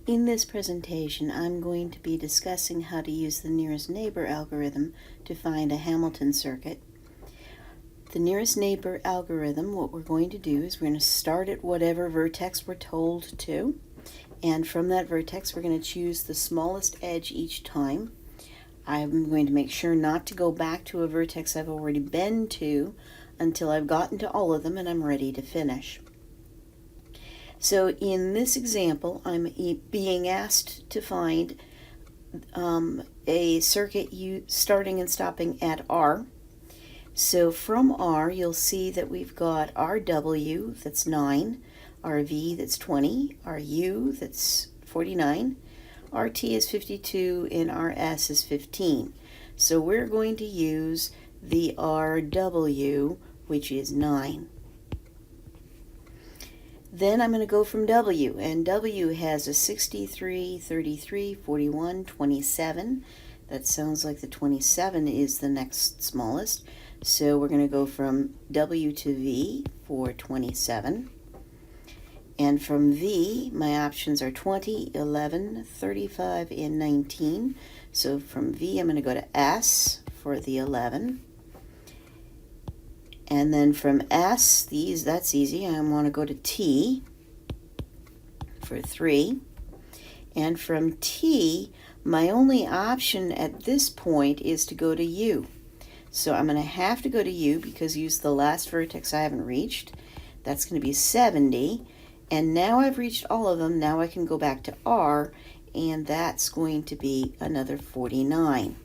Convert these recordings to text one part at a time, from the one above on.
In this presentation, I'm going to be discussing how to use the nearest neighbor algorithm to find a Hamilton circuit. The nearest neighbor algorithm, what we're going to do is we're going to start at whatever vertex we're told to, and from that vertex we're going to choose the smallest edge each time. I'm going to make sure not to go back to a vertex I've already been to until I've gotten to all of them and I'm ready to finish. So in this example, I'm being asked to find a circuit starting and stopping at R. So from R, you'll see that we've got RW, that's 9, RV, that's 20, RU, that's 49, RT is 52, and RS is 15. So we're going to use the RW, which is 9. Then I'm going to go from W, and W has a 63, 33, 41, 27. That sounds like the 27 is the next smallest. So we're going to go from W to V for 27. And from V, my options are 20, 11, 35, and 19. So from V, I'm going to go to S for the 11. And then from S, that's easy. I want to go to T for 3. And from T, my only option at this point is to go to U. So I'm going to have to go to U because use the last vertex I haven't reached. That's going to be 70. And now I've reached all of them. Now I can go back to R, and that's going to be another 49.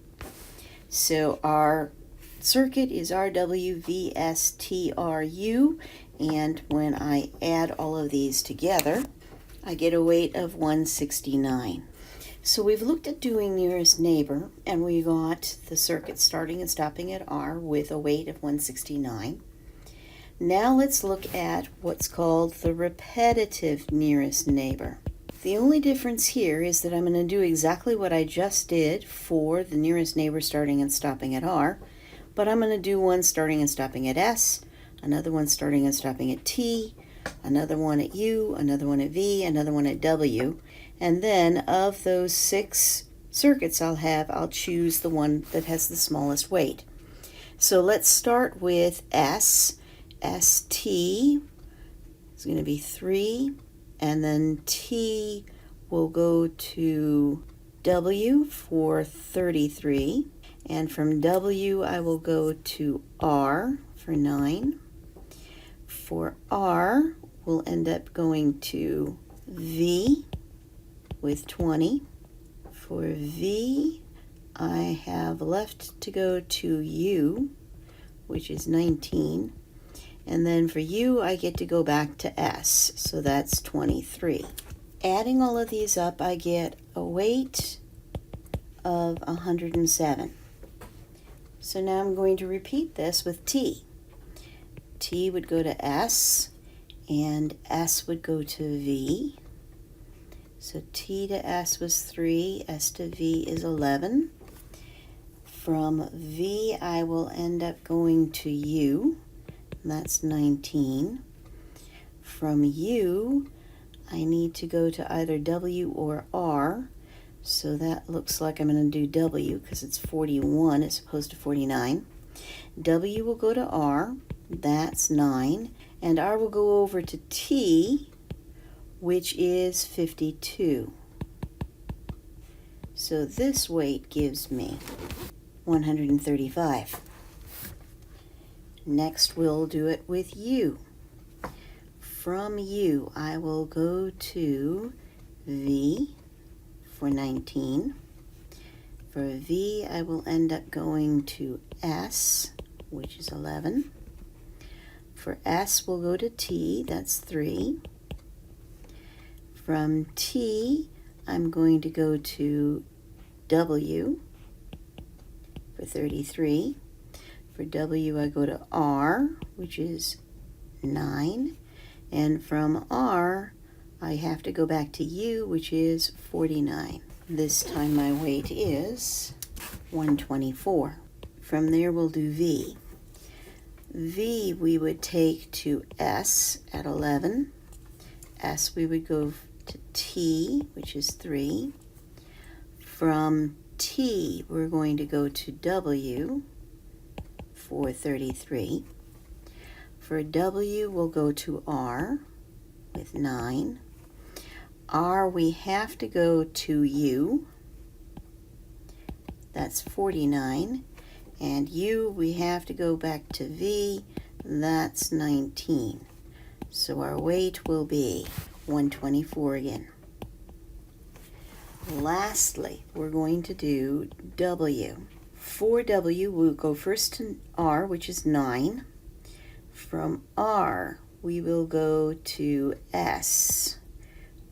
So our circuit is RWVSTRU, and when I add all of these together, I get a weight of 169. So we've looked at doing nearest neighbor, and we got the circuit starting and stopping at R with a weight of 169. Now let's look at what's called the repetitive nearest neighbor. The only difference here is that I'm going to do exactly what I just did for the nearest neighbor starting and stopping at R, but I'm going to do one starting and stopping at S, another one starting and stopping at T, another one at U, another one at V, another one at W, and then of those 6 circuits I'll choose the one that has the smallest weight. So let's start with S. ST is going to be 3, and then T will go to W for 33. And from W, I will go to R for 9. For R, we'll end up going to V with 20. For V, I have left to go to U, which is 19. And then for U, I get to go back to S, so that's 23. Adding all of these up, I get a weight of 107. So now I'm going to repeat this with T. T would go to S, and S would go to V. So T to S was 3, S to V is 11. From V, I will end up going to U, and that's 19. From U, I need to go to either W or R. So that looks like I'm going to do W because it's 41 as opposed to 49. W will go to R, that's 9. And R will go over to T, which is 52. So this weight gives me 135. Next we'll do it with U. From U, I will go to V for 19. For V, I will end up going to S, which is 11. For S, we'll go to T, that's 3. From T, I'm going to go to W for 33. For W, I go to R, which is 9. And from R, I have to go back to U, which is 49. This time my weight is 124. From there, we'll do V. V we would take to S at 11. S we would go to T, which is 3. From T, we're going to go to W for 33. For W, we'll go to R with 9. R, we have to go to U. That's 49. And U, we have to go back to V. That's 19. So our weight will be 124 again. Lastly, we're going to do W. For W, we'll go first to R, which is 9. From R, we will go to S,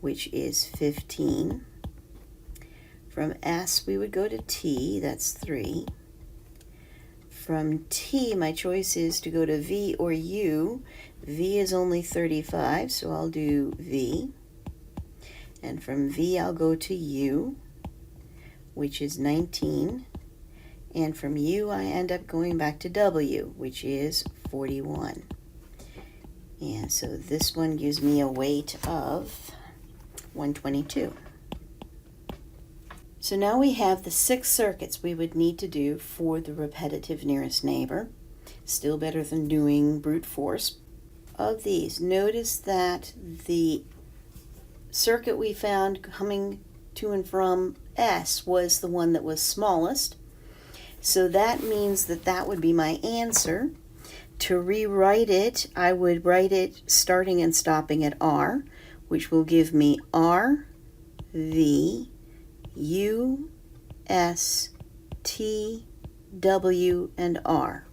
which is 15. From S, we would go to T, that's 3. From T, my choice is to go to V or U. V is only 35, so I'll do V. And from V, I'll go to U, which is 19. And from U, I end up going back to W, which is 41. And so this one gives me a weight of 122. So now we have the 6 circuits we would need to do for the repetitive nearest neighbor. Still better than doing brute force. Of these, notice that the circuit we found coming to and from S was the one that was smallest. So that means that that would be my answer. To rewrite it, I would write it starting and stopping at R, which will give me R, V, U, S, T, W, and R.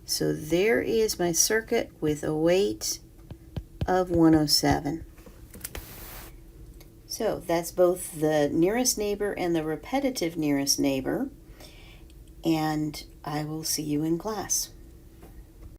So there is my circuit with a weight of 107. So that's both the nearest neighbor and the repetitive nearest neighbor. And I will see you in class.